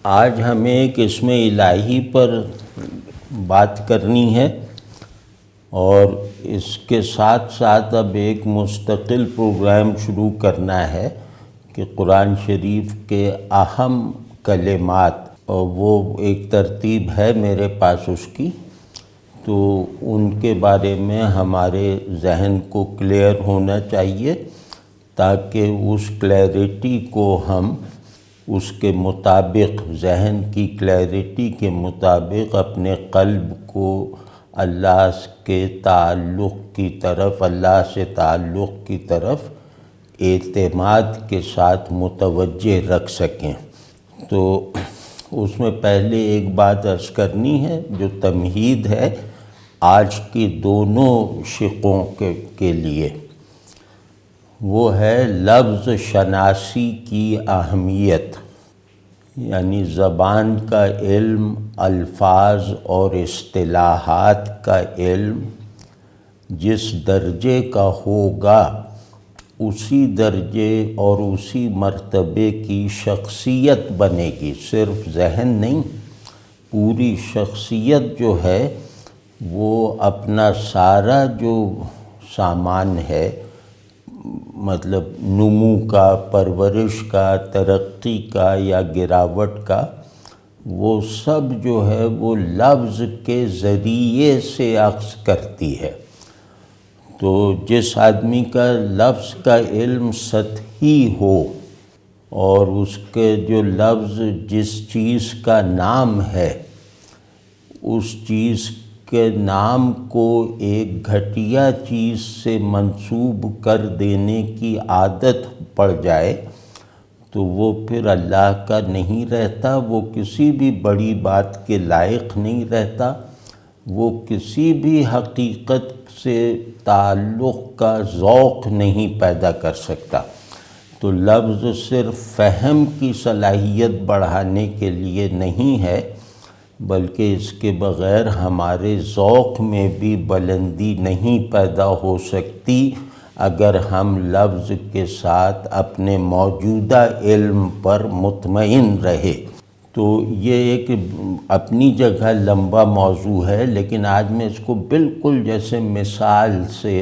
آج ہمیں ایک اسم الہی پر بات کرنی ہے اور اس کے ساتھ ساتھ اب ایک مستقل پروگرام شروع کرنا ہے کہ قرآن شریف کے اہم کلمات، اور وہ ایک ترتیب ہے میرے پاس اس کی، تو ان کے بارے میں ہمارے ذہن کو کلیئر ہونا چاہیے تاکہ اس کلیئرٹی کو ہم اس کے مطابق، ذہن کی کلیئرٹی کے مطابق اپنے قلب کو اللہ کے تعلق کی طرف، اللہ سے تعلق کی طرف اعتماد کے ساتھ متوجہ رکھ سکیں۔ تو اس میں پہلے ایک بات عرض کرنی ہے جو تمہید ہے آج کی دونوں شقوں کے لیے، وہ ہے لفظ شناسی کی اہمیت، یعنی زبان کا علم، الفاظ اور اصطلاحات کا علم جس درجے کا ہوگا اسی درجے اور اسی مرتبے کی شخصیت بنے گی، صرف ذہن نہیں، پوری شخصیت جو ہے وہ اپنا سارا جو سامان ہے، مطلب نمو کا، پرورش کا، ترقی کا یا گراوٹ کا، وہ سب جو ہے وہ لفظ کے ذریعے سے اخذ کرتی ہے۔ تو جس آدمی کا لفظ کا علم سطحی ہو اور اس کے جو لفظ جس چیز کا نام ہے اس چیز کے نام کو ایک گھٹیا چیز سے منسوب کر دینے کی عادت پڑ جائے تو وہ پھر اللہ کا نہیں رہتا، وہ کسی بھی بڑی بات کے لائق نہیں رہتا، وہ کسی بھی حقیقت سے تعلق کا ذوق نہیں پیدا کر سکتا۔ تو لفظ صرف فہم کی صلاحیت بڑھانے کے لیے نہیں ہے، بلکہ اس کے بغیر ہمارے ذوق میں بھی بلندی نہیں پیدا ہو سکتی اگر ہم لفظ کے ساتھ اپنے موجودہ علم پر مطمئن رہے۔ تو یہ ایک اپنی جگہ لمبا موضوع ہے، لیکن آج میں اس کو بالکل جیسے مثال سے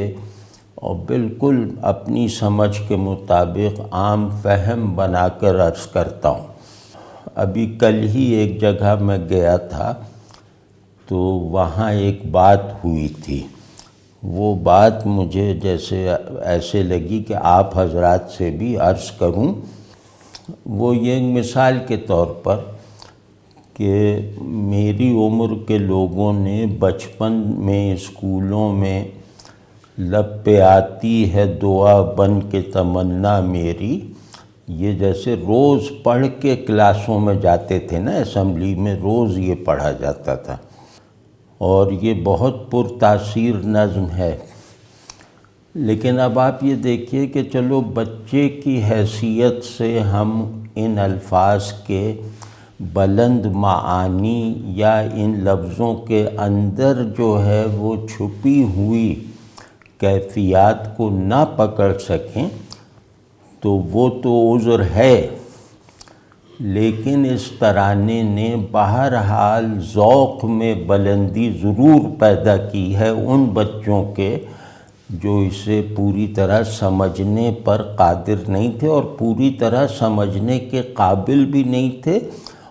اور بالکل اپنی سمجھ کے مطابق عام فہم بنا کر عرض کرتا ہوں۔ ابھی کل ہی ایک جگہ میں گیا تھا تو وہاں ایک بات ہوئی تھی، وہ بات مجھے جیسے ایسے لگی کہ آپ حضرات سے بھی عرض کروں۔ وہ یہ مثال کے طور پر کہ میری عمر کے لوگوں نے بچپن میں اسکولوں میں لب پہ آتی ہے دعا بن کے تمنا میری، یہ جیسے روز پڑھ کے کلاسوں میں جاتے تھے نا، اسمبلی میں روز یہ پڑھا جاتا تھا، اور یہ بہت پرتاثیر نظم ہے۔ لیکن اب آپ یہ دیکھیے کہ چلو بچے کی حیثیت سے ہم ان الفاظ کے بلند معانی یا ان لفظوں کے اندر جو ہے وہ چھپی ہوئی کیفیات کو نہ پکڑ سکیں تو وہ تو عذر ہے، لیکن اس ترانے نے بہرحال ذوق میں بلندی ضرور پیدا کی ہے ان بچوں کے جو اسے پوری طرح سمجھنے پر قادر نہیں تھے اور پوری طرح سمجھنے کے قابل بھی نہیں تھے،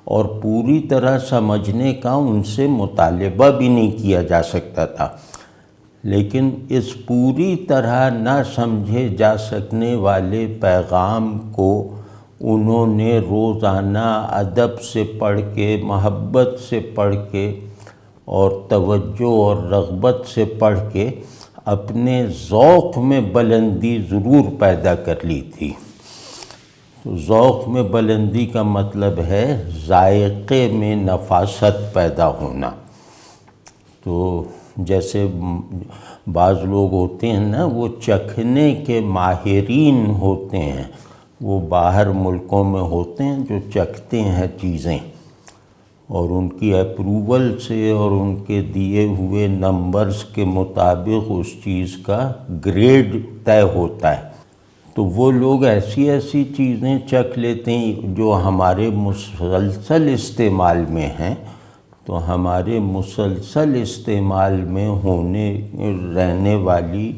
اور پوری طرح سمجھنے کا ان سے مطالبہ بھی نہیں کیا جا سکتا تھا۔ لیکن اس پوری طرح نہ سمجھے جا سکنے والے پیغام کو انہوں نے روزانہ ادب سے پڑھ کے، محبت سے پڑھ کے اور توجہ اور رغبت سے پڑھ کے اپنے ذوق میں بلندی ضرور پیدا کر لی تھی۔ تو ذوق میں بلندی کا مطلب ہے ذائقے میں نفاست پیدا ہونا۔ تو جیسے بعض لوگ ہوتے ہیں نا، وہ چکھنے کے ماہرین ہوتے ہیں، وہ باہر ملکوں میں ہوتے ہیں جو چکھتے ہیں چیزیں، اور ان کی اپروول سے اور ان کے دیے ہوئے نمبرز کے مطابق اس چیز کا گریڈ طے ہوتا ہے۔ تو وہ لوگ ایسی ایسی چیزیں چکھ لیتے ہیں جو ہمارے مسلسل استعمال میں ہیں، تو ہمارے مسلسل استعمال میں رہنے والی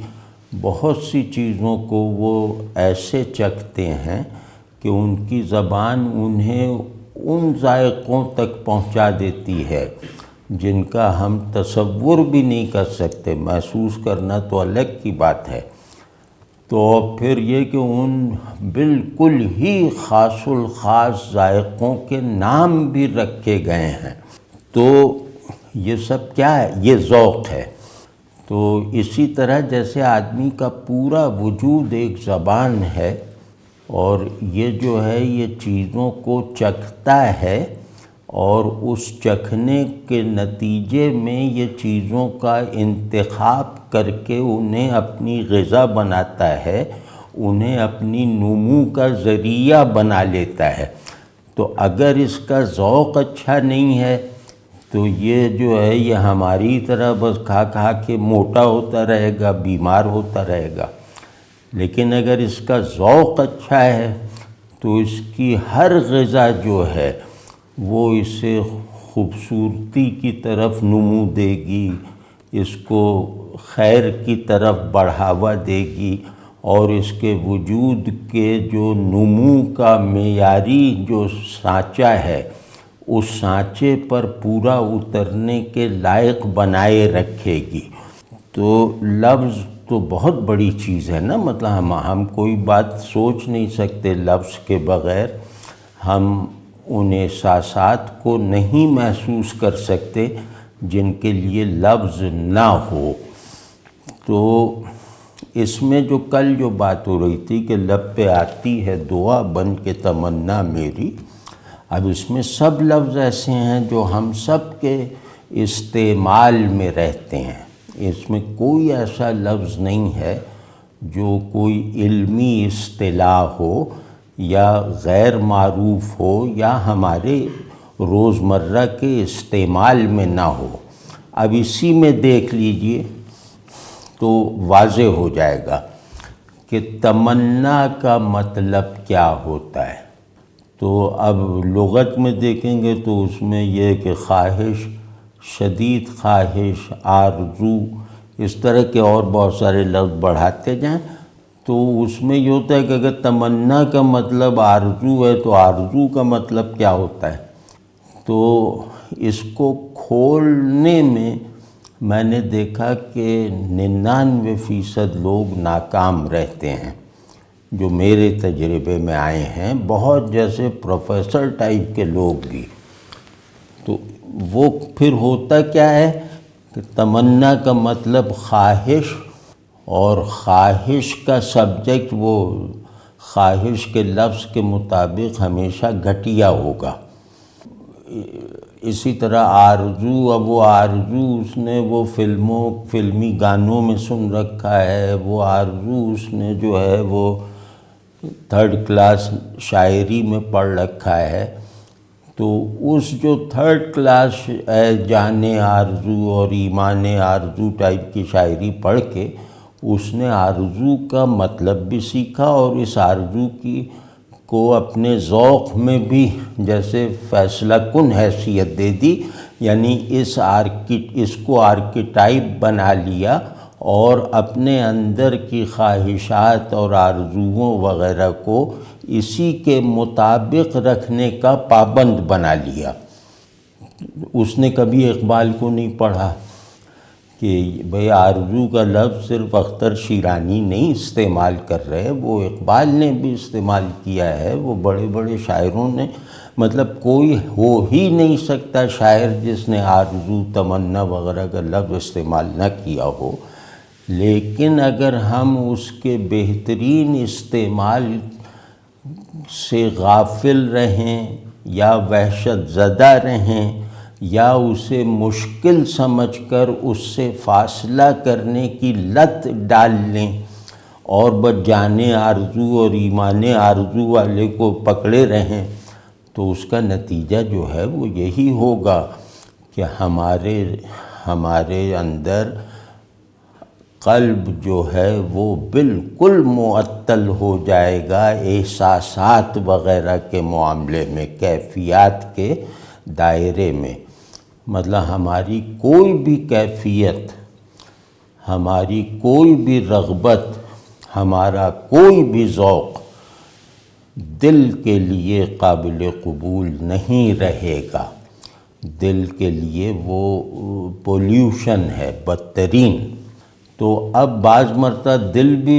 بہت سی چیزوں کو وہ ایسے چکھتے ہیں کہ ان کی زبان انہیں ان ذائقوں تک پہنچا دیتی ہے جن کا ہم تصور بھی نہیں کر سکتے، محسوس کرنا تو الگ کی بات ہے۔ تو پھر یہ کہ ان بالکل ہی خاص الخاص ذائقوں کے نام بھی رکھے گئے ہیں، تو یہ سب کیا ہے؟ یہ ذوق ہے۔ تو اسی طرح جیسے آدمی کا پورا وجود ایک زبان ہے اور یہ جو ہے یہ چیزوں کو چکھتا ہے اور اس چکھنے کے نتیجے میں یہ چیزوں کا انتخاب کر کے انہیں اپنی غذا بناتا ہے، انہیں اپنی نمو کا ذریعہ بنا لیتا ہے۔ تو اگر اس کا ذوق اچھا نہیں ہے تو یہ جو ہے یہ ہماری طرح بس کھا کھا کے موٹا ہوتا رہے گا، بیمار ہوتا رہے گا۔ لیکن اگر اس کا ذوق اچھا ہے تو اس کی ہر غذا جو ہے وہ اسے خوبصورتی کی طرف نمو دے گی، اس کو خیر کی طرف بڑھاوا دے گی، اور اس کے وجود کے جو نمو کا معیاری جو سانچہ ہے اس سانچے پر پورا اترنے کے لائق بنائے رکھے گی۔ تو لفظ تو بہت بڑی چیز ہے نا، مطلب ہم کوئی بات سوچ نہیں سکتے لفظ کے بغیر، ہم ان احساسات کو نہیں محسوس کر سکتے جن کے لیے لفظ نہ ہو۔ تو اس میں جو کل جو بات ہو رہی تھی کہ لب پہ آتی ہے دعا بن کے تمنا میری، اب اس میں سب لفظ ایسے ہیں جو ہم سب کے استعمال میں رہتے ہیں، اس میں کوئی ایسا لفظ نہیں ہے جو کوئی علمی اصطلاح ہو یا غیر معروف ہو یا ہمارے روزمرہ کے استعمال میں نہ ہو۔ اب اسی میں دیکھ لیجئے تو واضح ہو جائے گا کہ تمنا کا مطلب کیا ہوتا ہے۔ تو اب لغت میں دیکھیں گے تو اس میں یہ کہ خواہش، شدید خواہش، آرزو، اس طرح کے اور بہت سارے لفظ بڑھاتے جائیں تو اس میں یہ ہوتا ہے کہ اگر تمنا کا مطلب آرزو ہے تو آرزو کا مطلب کیا ہوتا ہے۔ تو اس کو کھولنے میں نے دیکھا کہ 99% لوگ ناکام رہتے ہیں جو میرے تجربے میں آئے ہیں، بہت جیسے پروفیسر ٹائپ کے لوگ بھی۔ تو وہ پھر ہوتا کیا ہے کہ تمنا کا مطلب خواہش، اور خواہش کا سبجیکٹ وہ خواہش کے لفظ کے مطابق ہمیشہ گھٹیا ہوگا۔ اسی طرح آرزو، اب وہ آرزو اس نے وہ فلمی گانوں میں سن رکھا ہے، وہ آرزو اس نے جو ہے وہ 3rd کلاس شاعری میں پڑھ رکھا ہے۔ تو اس جو 3rd کلاس جان آرزو اور ایمان آرزو ٹائپ کی شاعری پڑھ کے اس نے آرزو کا مطلب بھی سیکھا اور اس آرزو کو اپنے ذوق میں بھی جیسے فیصلہ کن حیثیت دے دی، یعنی اس کو آرکیٹائپ بنا لیا اور اپنے اندر کی خواہشات اور آرزوؤں وغیرہ کو اسی کے مطابق رکھنے کا پابند بنا لیا۔ اس نے کبھی اقبال کو نہیں پڑھا کہ بھئی آرزو کا لفظ صرف اختر شیرانی نہیں استعمال کر رہے، وہ اقبال نے بھی استعمال کیا ہے، وہ بڑے بڑے شاعروں نے، مطلب کوئی ہو ہی نہیں سکتا شاعر جس نے آرزو، تمنا وغیرہ کا لفظ استعمال نہ کیا ہو۔ لیکن اگر ہم اس کے بہترین استعمال سے غافل رہیں یا وحشت زدہ رہیں یا اسے مشکل سمجھ کر اس سے فاصلہ کرنے کی لت ڈال لیں اور بس جانے آرزو اور ایمان آرزو والے کو پکڑے رہیں، تو اس کا نتیجہ جو ہے وہ یہی ہوگا کہ ہمارے اندر قلب جو ہے وہ بالکل معطل ہو جائے گا احساسات وغیرہ کے معاملے میں، کیفیات کے دائرے میں۔ مطلب ہماری کوئی بھی کیفیت، ہماری کوئی بھی رغبت، ہمارا کوئی بھی ذوق دل کے لیے قابل قبول نہیں رہے گا۔ دل کے لیے وہ پولیوشن ہے بدترین۔ تو اب بعض مرتبہ دل بھی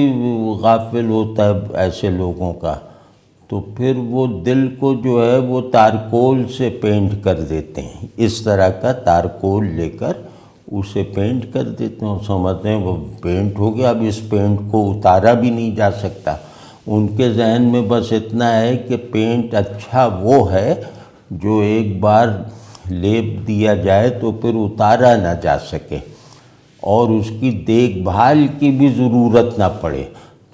غافل ہوتا ہے ایسے لوگوں کا، تو پھر وہ دل کو جو ہے وہ تارکول سے پینٹ کر دیتے ہیں، اس طرح کا تارکول لے کر اسے پینٹ کر دیتے ہیں، اور سمجھتے ہیں وہ پینٹ ہو گیا، اب اس پینٹ کو اتارا بھی نہیں جا سکتا۔ ان کے ذہن میں بس اتنا ہے کہ پینٹ اچھا وہ ہے جو ایک بار لیپ دیا جائے تو پھر اتارا نہ جا سکے اور اس کی دیکھ بھال کی بھی ضرورت نہ پڑے۔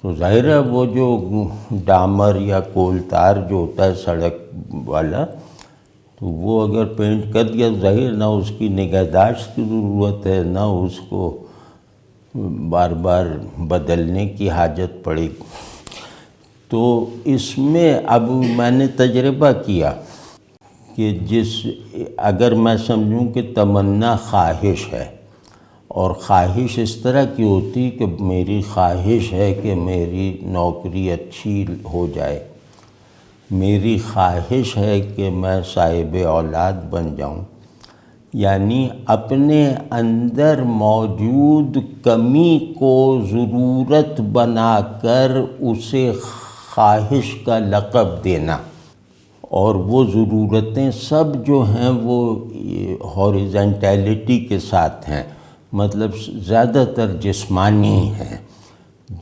تو ظاہر ہے وہ جو ڈامر یا کولتار جو ہوتا ہے سڑک والا، تو وہ اگر پینٹ کر دیا ظاہر نہ اس کی نگہداشت کی ضرورت ہے، نہ اس کو بار بار بدلنے کی حاجت پڑے گی۔ تو اس میں اب میں نے تجربہ کیا کہ اگر میں سمجھوں کہ تمنا خواہش ہے، اور خواہش اس طرح کی ہوتی کہ میری خواہش ہے کہ میری نوکری اچھی ہو جائے، میری خواہش ہے کہ میں صاحب اولاد بن جاؤں، یعنی اپنے اندر موجود کمی کو ضرورت بنا کر اسے خواہش کا لقب دینا، اور وہ ضرورتیں سب جو ہیں وہ ہاریزنٹیلٹی کے ساتھ ہیں، مطلب زیادہ تر جسمانی ہیں،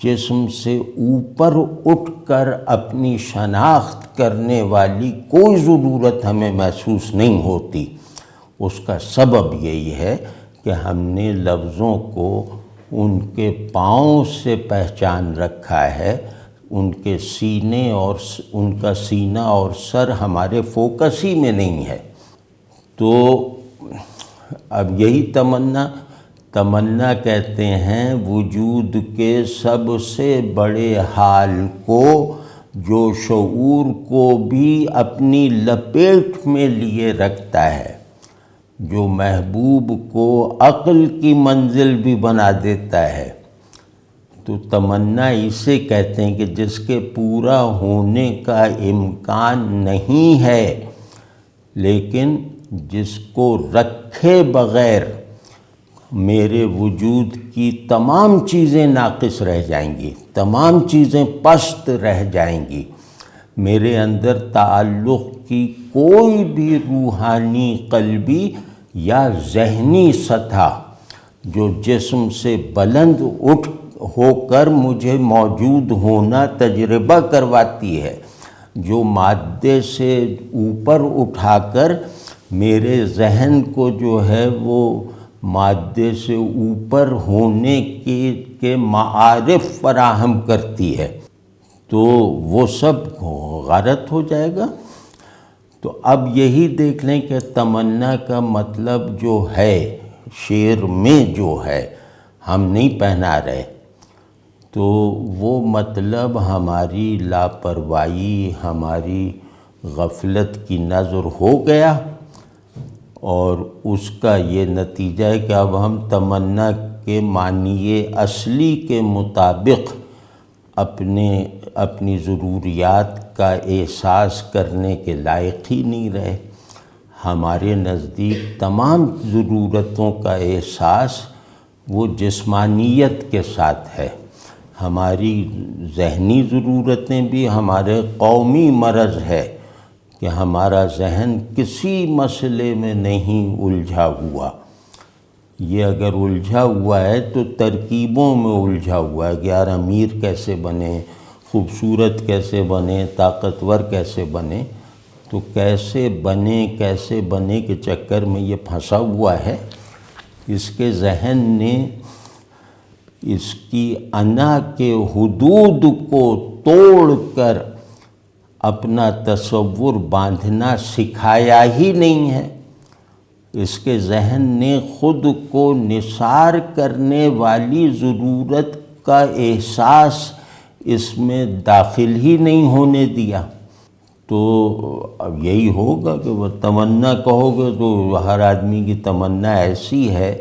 جسم سے اوپر اٹھ کر اپنی شناخت کرنے والی کوئی ضرورت ہمیں محسوس نہیں ہوتی۔ اس کا سبب یہی ہے کہ ہم نے لفظوں کو ان کے پاؤں سے پہچان رکھا ہے، ان کے سینے اور ان کا سینہ اور سر ہمارے فوکس ہی میں نہیں ہے۔ تو اب یہی تمنا کہتے ہیں وجود کے سب سے بڑے حال کو، جو شعور کو بھی اپنی لپیٹ میں لیے رکھتا ہے، جو محبوب کو عقل کی منزل بھی بنا دیتا ہے۔ تو تمنا اسے کہتے ہیں کہ جس کے پورا ہونے کا امکان نہیں ہے، لیکن جس کو رکھے بغیر میرے وجود کی تمام چیزیں ناقص رہ جائیں گی، تمام چیزیں پست رہ جائیں گی، میرے اندر تعلق کی کوئی بھی روحانی، قلبی یا ذہنی سطح جو جسم سے بلند اٹھ ہو کر مجھے موجود ہونا تجربہ کرواتی ہے، جو مادے سے اوپر اٹھا کر میرے ذہن کو جو ہے وہ مادے سے اوپر ہونے کے معارف فراہم کرتی ہے، تو وہ سب غارت ہو جائے گا۔ تو اب یہی دیکھ لیں کہ تمنا کا مطلب جو ہے شعر میں جو ہے ہم نہیں پہنا رہے، تو وہ مطلب ہماری لاپرواہی، ہماری غفلت کی نظر ہو گیا، اور اس کا یہ نتیجہ ہے کہ اب ہم تمنا کے معنی اصلی کے مطابق اپنی ضروریات کا احساس کرنے کے لائق ہی نہیں رہے۔ ہمارے نزدیک تمام ضرورتوں کا احساس وہ جسمانیت کے ساتھ ہے، ہماری ذہنی ضرورتیں بھی ہمارے قومی مرض ہے کہ ہمارا ذہن کسی مسئلے میں نہیں الجھا ہوا۔ یہ اگر الجھا ہوا ہے تو ترکیبوں میں الجھا ہوا ہے کہ یار امیر کیسے بنے، خوبصورت کیسے بنے، طاقتور کیسے بنے، تو کیسے بنے کے چکر میں یہ پھنسا ہوا ہے۔ اس کے ذہن نے اس کی انا کے حدود کو توڑ کر اپنا تصور باندھنا سکھایا ہی نہیں ہے۔ اس کے ذہن نے خود کو نثار کرنے والی ضرورت کا احساس اس میں داخل ہی نہیں ہونے دیا۔ تو اب یہی ہوگا کہ وہ تمنا کہو گے تو ہر آدمی کی تمنا ایسی ہے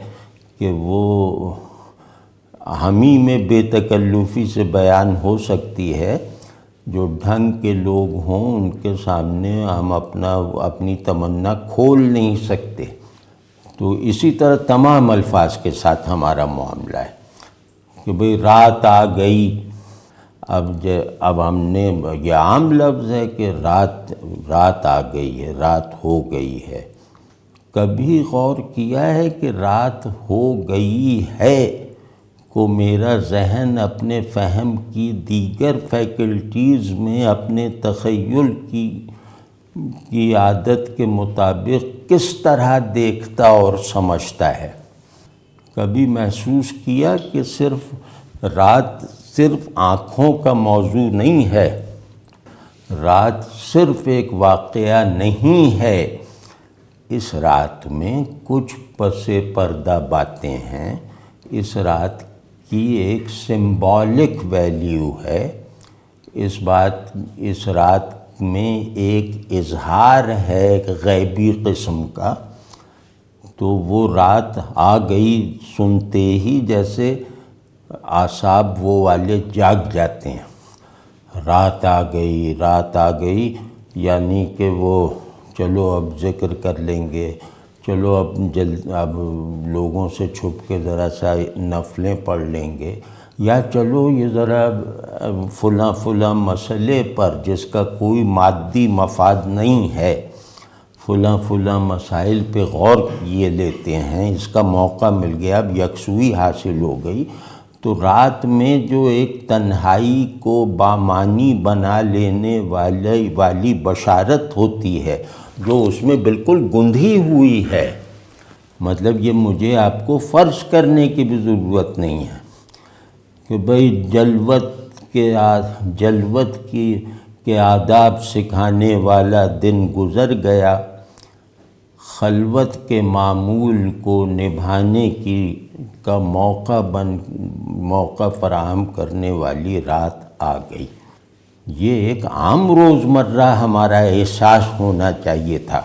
کہ وہ ہم ہی میں بے تکلفی سے بیان ہو سکتی ہے۔ جو ڈھنگ کے لوگ ہوں ان کے سامنے ہم اپنی تمنا کھول نہیں سکتے۔ تو اسی طرح تمام الفاظ کے ساتھ ہمارا معاملہ ہے کہ بھئی رات آ گئی۔ اب ہم نے یہ عام لفظ ہے کہ رات آ گئی ہے، رات ہو گئی ہے۔ کبھی غور کیا ہے کہ رات ہو گئی ہے کو میرا ذہن اپنے فہم کی دیگر فیکلٹیز میں اپنے تخیل کی عادت کے مطابق کس طرح دیکھتا اور سمجھتا ہے؟ کبھی محسوس کیا کہ رات صرف آنکھوں کا موضوع نہیں ہے، رات صرف ایک واقعہ نہیں ہے، اس رات میں کچھ پس پردہ باتیں ہیں، اس رات کی ایک سمبولک ویلیو ہے، اس رات میں ایک اظہار ہے ایک غیبی قسم کا۔ تو وہ رات آ گئی سنتے ہی جیسے اعصاب وہ والے جاگ جاتے ہیں، رات آ گئی یعنی کہ وہ چلو اب ذکر کر لیں گے، چلو اب لوگوں سے چھپ کے ذرا سا نفلیں پڑھ لیں گے، یا چلو یہ ذرا فلاں مسئلے پر جس کا کوئی مادی مفاد نہیں ہے، فلاں مسائل پہ غور کیے لیتے ہیں، اس کا موقع مل گیا، اب یکسوئی حاصل ہو گئی۔ تو رات میں جو ایک تنہائی کو بامانی بنا لینے والی بشارت ہوتی ہے، جو اس میں بالکل گندھی ہوئی ہے، مطلب یہ مجھے آپ کو فرض کرنے کی بھی ضرورت نہیں ہے کہ بھئی جلوت کے آداب سکھانے والا دن گزر گیا، خلوت کے معمول کو نبھانے کا موقع فراہم کرنے والی رات آ گئی۔ یہ ایک عام روزمرہ ہمارا احساس ہونا چاہیے تھا،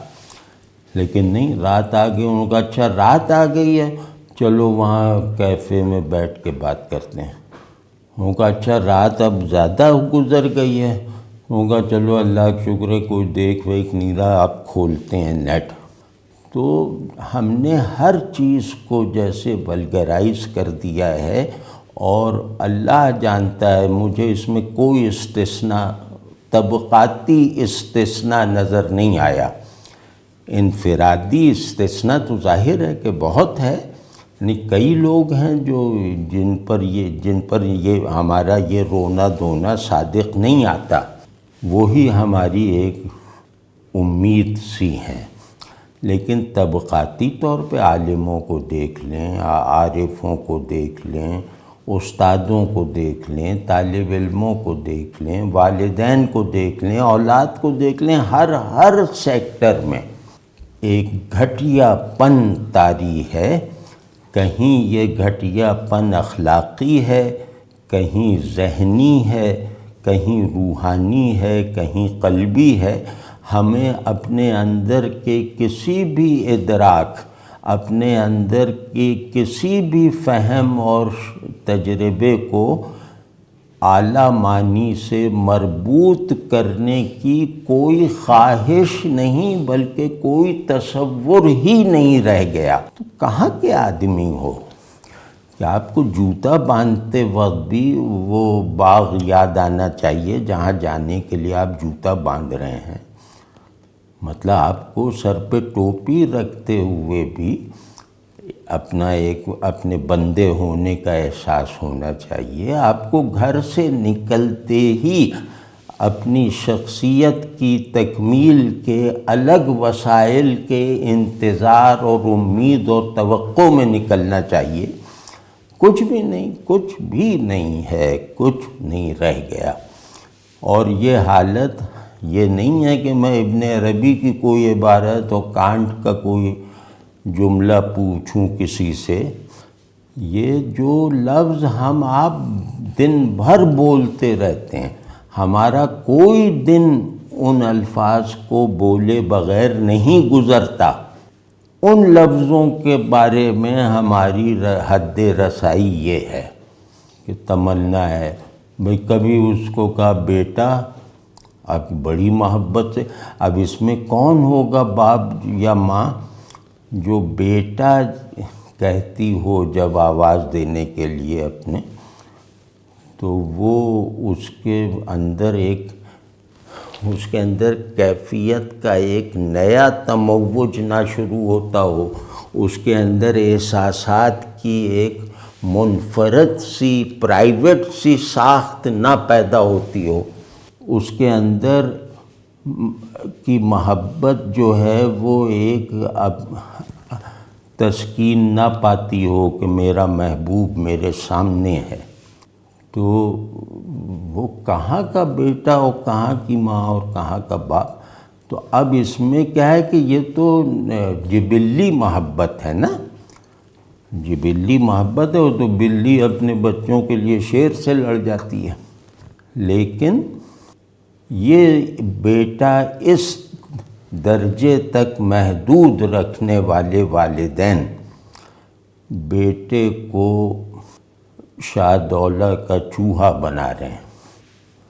لیکن نہیں، رات آ گئی۔ انہوں نے کہا اچھا رات آ گئی ہے، چلو وہاں کیفے میں بیٹھ کے بات کرتے ہیں۔ انہوں نے کہا اچھا رات اب زیادہ گزر گئی ہے، انہوں نے کہا چلو اللہ کا شکر ہے کوئی دیکھ نہیں رہا، اب کھولتے ہیں نیٹ۔ تو ہم نے ہر چیز کو جیسے ولگرائز کر دیا ہے، اور اللہ جانتا ہے مجھے اس میں کوئی استثناء، طبقاتی استثناء نظر نہیں آیا۔ انفرادی استثناء تو ظاہر ہے کہ بہت ہے، یعنی کئی لوگ ہیں جن پر یہ ہمارا یہ رونا دھونا صادق نہیں آتا، وہی ہماری ایک امید سی ہیں۔ لیکن طبقاتی طور پہ عالموں کو دیکھ لیں، عارفوں کو دیکھ لیں، استادوں کو دیکھ لیں، طالب علموں کو دیکھ لیں، والدین کو دیکھ لیں، اولاد کو دیکھ لیں، ہر سیکٹر میں ایک گھٹیا پن طاری ہے۔ کہیں یہ گھٹیا پن اخلاقی ہے، کہیں ذہنی ہے، کہیں روحانی ہے، کہیں قلبی ہے۔ ہمیں اپنے اندر کے کسی بھی ادراک، اپنے اندر کے کسی بھی فہم اور تجربے کو اعلیٰ معنی سے مربوط کرنے کی کوئی خواہش نہیں، بلکہ کوئی تصور ہی نہیں رہ گیا۔ تو کہاں کے آدمی ہو کہ آپ کو جوتا باندھتے وقت بھی وہ باغ یاد آنا چاہیے جہاں جانے کے لیے آپ جوتا باندھ رہے ہیں؟ مطلب آپ کو سر پہ ٹوپی رکھتے ہوئے بھی اپنے بندے ہونے کا احساس ہونا چاہیے۔ آپ کو گھر سے نکلتے ہی اپنی شخصیت کی تکمیل کے الگ وسائل کے انتظار اور امید اور توقع میں نکلنا چاہیے۔ کچھ بھی نہیں ہے، کچھ نہیں رہ گیا۔ اور یہ حالت یہ نہیں ہے کہ میں ابن عربی کی کوئی عبارت اور کانٹ کا کوئی جملہ پوچھوں کسی سے، یہ جو لفظ ہم آپ دن بھر بولتے رہتے ہیں، ہمارا کوئی دن ان الفاظ کو بولے بغیر نہیں گزرتا، ان لفظوں کے بارے میں ہماری حد رسائی یہ ہے کہ تمنا ہے بھئی کبھی اس کو کہا بیٹا، اب بڑی محبت سے، اب اس میں کون ہوگا باپ یا ماں جو بیٹا کہتی ہو جب آواز دینے کے لیے اپنے، تو وہ اس کے اندر کیفیت کا ایک نیا تموج نہ شروع ہوتا ہو، اس کے اندر احساسات کی ایک منفرد سی پرائیویٹ سی ساخت نہ پیدا ہوتی ہو، اس کے اندر کی محبت جو ہے وہ ایک تسکین نہ پاتی ہو کہ میرا محبوب میرے سامنے ہے، تو وہ کہاں کا بیٹا اور کہاں کی ماں اور کہاں کا باپ۔ تو اب اس میں کیا ہے کہ یہ تو جبلی محبت ہے نا، جبلی محبت ہے، وہ تو بلی اپنے بچوں کے لیے شیر سے لڑ جاتی ہے، لیکن یہ بیٹا اس درجے تک محدود رکھنے والے والدین بیٹے کو شاہ دولہ کا چوہا بنا رہے ہیں،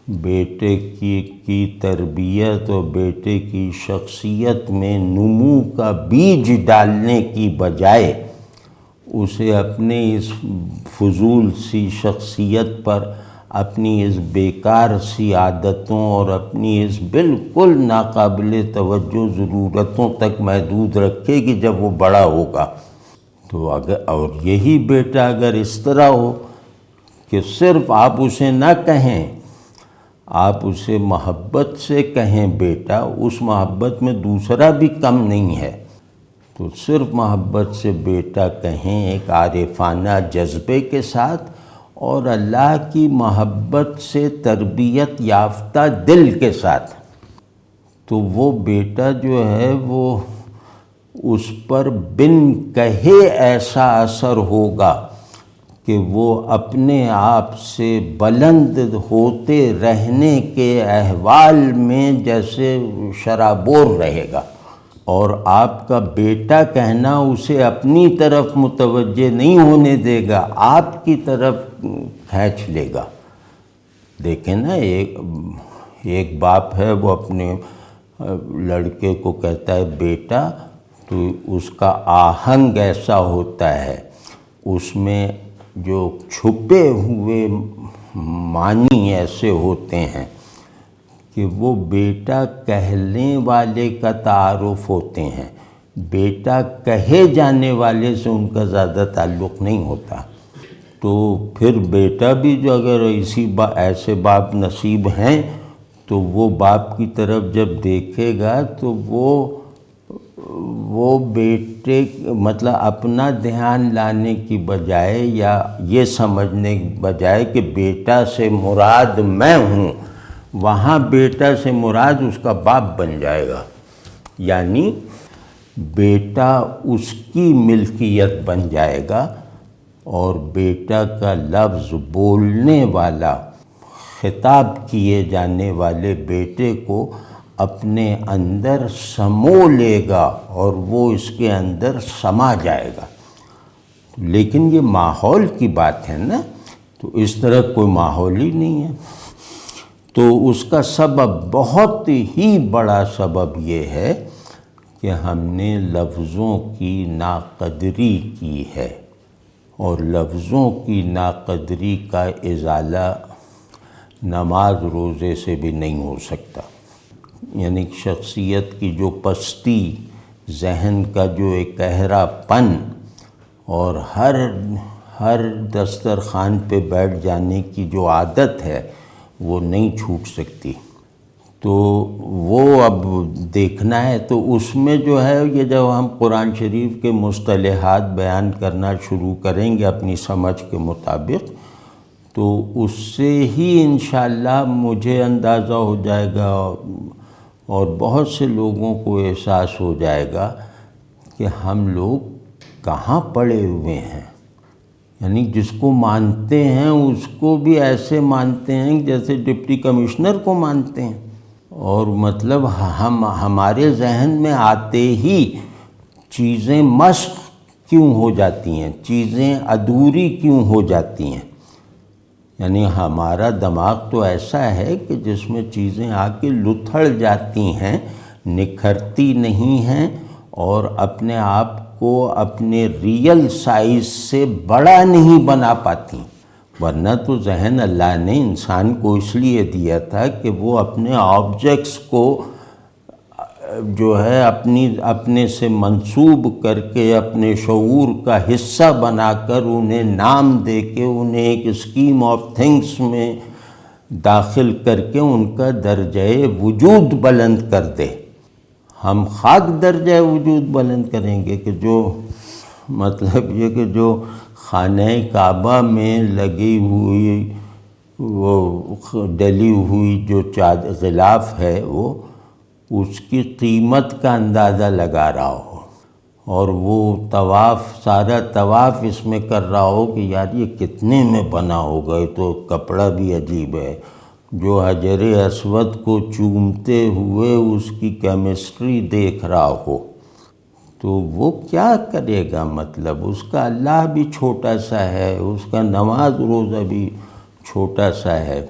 بیٹے کی تربیت اور بیٹے کی شخصیت میں نمو کا بیج ڈالنے کی بجائے اسے اپنے اس فضول سی شخصیت پر، اپنی اس بیکار سی عادتوں اور اپنی اس بالکل ناقابل توجہ ضرورتوں تک محدود رکھے گی جب وہ بڑا ہوگا۔ تو اور یہی بیٹا اگر اس طرح ہو کہ صرف آپ اسے نہ کہیں، آپ اسے محبت سے کہیں بیٹا، اس محبت میں دوسرا بھی کم نہیں ہے، تو صرف محبت سے بیٹا کہیں ایک عارفانہ جذبے کے ساتھ اور اللہ کی محبت سے تربیت یافتہ دل کے ساتھ، تو وہ بیٹا جو ہے وہ اس پر بن کہے ایسا اثر ہوگا کہ وہ اپنے آپ سے بلند ہوتے رہنے کے احوال میں جیسے شرابور رہے گا، اور آپ کا بیٹا کہنا اسے اپنی طرف متوجہ نہیں ہونے دے گا، آپ کی طرف کھینچ لے گا۔ دیکھیں نا، ایک باپ ہے وہ اپنے لڑکے کو کہتا ہے بیٹا، تو اس کا آہنگ ایسا ہوتا ہے، اس میں جو چھپے ہوئے معنی ایسے ہوتے ہیں کہ وہ بیٹا کہنے والے کا تعارف ہوتے ہیں، بیٹا کہے جانے والے سے ان کا زیادہ تعلق نہیں ہوتا۔ تو پھر بیٹا بھی جو اگر ایسے باپ نصیب ہیں تو وہ باپ کی طرف جب دیکھے گا تو وہ بیٹے مطلب اپنا دھیان لانے کی بجائے یا یہ سمجھنے کی بجائے کہ بیٹا سے مراد میں ہوں، وہاں بیٹا سے مراد اس کا باپ بن جائے گا، یعنی بیٹا اس کی ملکیت بن جائے گا، اور بیٹا کا لفظ بولنے والا، خطاب کیے جانے والے بیٹے کو اپنے اندر سمو لے گا اور وہ اس کے اندر سما جائے گا۔ لیکن یہ ماحول کی بات ہے نا، تو اس طرح کوئی ماحول ہی نہیں ہے، تو اس کا سبب، بہت ہی بڑا سبب یہ ہے کہ ہم نے لفظوں کی ناقدری کی ہے، اور لفظوں کی ناقدری کا ازالہ نماز روزے سے بھی نہیں ہو سکتا۔ یعنی شخصیت کی جو پستی، ذہن کا جو ایک گہرا پن، اور ہر دسترخوان پہ بیٹھ جانے کی جو عادت ہے وہ نہیں چھوٹ سکتی۔ تو وہ اب دیکھنا ہے، تو اس میں جو ہے یہ جب ہم قرآن شریف کے مصطلحات بیان کرنا شروع کریں گے اپنی سمجھ کے مطابق، تو اس سے ہی انشاءاللہ مجھے اندازہ ہو جائے گا اور بہت سے لوگوں کو احساس ہو جائے گا کہ ہم لوگ کہاں پڑے ہوئے ہیں، یعنی جس کو مانتے ہیں اس کو بھی ایسے مانتے ہیں جیسے ڈپٹی کمشنر کو مانتے ہیں، اور مطلب ہمارے ذہن میں آتے ہی چیزیں مسخ کیوں ہو جاتی ہیں، چیزیں ادھوری کیوں ہو جاتی ہیں. یعنی ہمارا دماغ تو ایسا ہے کہ جس میں چیزیں آ کے لتھڑ جاتی ہیں، نکھرتی نہیں ہیں، اور اپنے آپ کو اپنے ریئل سائز سے بڑا نہیں بنا پاتی. ورنہ تو ذہن اللہ نے انسان کو اس لیے دیا تھا کہ وہ اپنے آبجیکٹس کو جو ہے اپنے سے منسوب کر کے اپنے شعور کا حصہ بنا کر انہیں نام دے کے انہیں ایک اسکیم آف تھنگس میں داخل کر کے ان کا درجۂ وجود بلند کر دے. ہم خاک درجۂ وجود بلند کریں گے کہ جو مطلب یہ کہ جو خانہ کعبہ میں لگی ہوئی وہ ڈلی ہوئی جو غلاف ہے وہ اس کی قیمت کا اندازہ لگا رہا ہو، اور وہ سارا طواف اس میں کر رہا ہو کہ یار یہ کتنے میں بنا ہوگا، یہ تو کپڑا بھی عجیب ہے. جو حجر اسود کو چومتے ہوئے اس کی کیمسٹری دیکھ رہا ہو تو وہ کیا کرے گا؟ مطلب اس کا اللہ بھی چھوٹا سا ہے، اس کا نماز روزہ بھی چھوٹا سا ہے.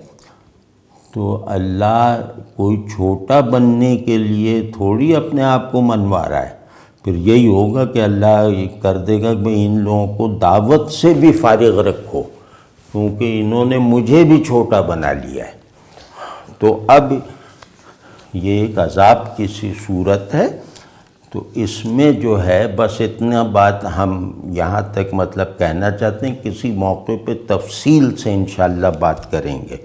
تو اللہ کوئی چھوٹا بننے کے لیے تھوڑی اپنے آپ کو منوا رہا ہے. پھر یہی ہوگا کہ اللہ یہ کر دے گا کہ ان لوگوں کو دعوت سے بھی فارغ رکھو کیونکہ انہوں نے مجھے بھی چھوٹا بنا لیا ہے. تو اب یہ ایک عذاب کی سی صورت ہے. تو اس میں جو ہے بس اتنا بات ہم یہاں تک مطلب کہنا چاہتے ہیں. کسی موقع پہ تفصیل سے انشاءاللہ بات کریں گے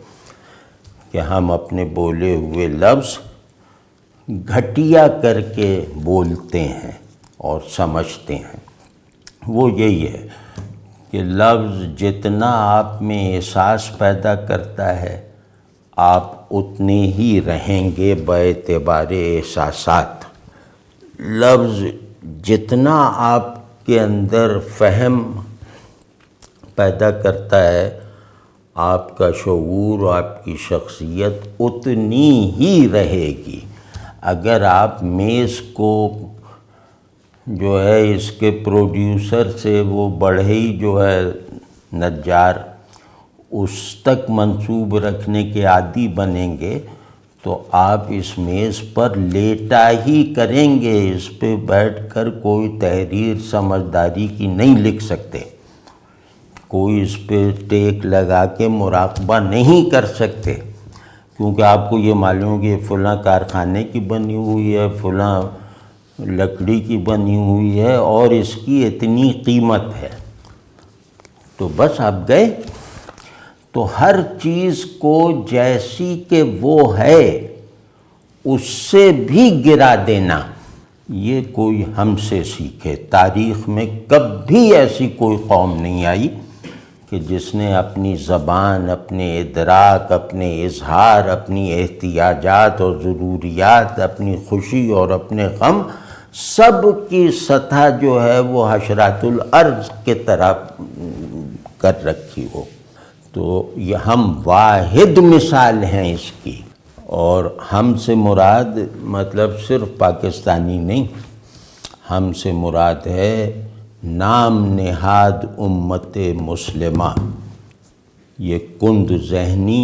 کہ ہم اپنے بولے ہوئے لفظ گھٹیا کر کے بولتے ہیں اور سمجھتے ہیں. وہ یہی ہے کہ لفظ جتنا آپ میں احساس پیدا کرتا ہے آپ اتنے ہی رہیں گے باعتبار احساسات. لفظ جتنا آپ کے اندر فہم پیدا کرتا ہے آپ کا شعور اور آپ کی شخصیت اتنی ہی رہے گی. اگر آپ میز کو جو ہے اس کے پروڈیوسر سے وہ بڑھئی جو ہے نجار اس تک منسوب رکھنے کے عادی بنیں گے تو آپ اس میز پر لیٹا ہی کریں گے. اس پہ بیٹھ کر کوئی تحریر سمجھداری کی نہیں لکھ سکتے، کوئی اس پہ ٹیک لگا کے مراقبہ نہیں کر سکتے کیونکہ آپ کو یہ معلوم کہ فلاں کارخانے کی بنی ہوئی ہے، فلاں لکڑی کی بنی ہوئی ہے اور اس کی اتنی قیمت ہے. تو بس آپ گئے. تو ہر چیز کو جیسی کہ وہ ہے اس سے بھی گرا دینا یہ کوئی ہم سے سیکھے. تاریخ میں کبھی ایسی کوئی قوم نہیں آئی کہ جس نے اپنی زبان، اپنے ادراک، اپنے اظہار، اپنی احتیاجات اور ضروریات، اپنی خوشی اور اپنے غم سب کی سطح جو ہے وہ حشرات الارض کے طرح کر رکھی ہو. تو یہ ہم واحد مثال ہیں اس کی. اور ہم سے مراد مطلب صرف پاکستانی نہیں، ہم سے مراد ہے نام نہاد امت مسلمہ. یہ کند ذہنی،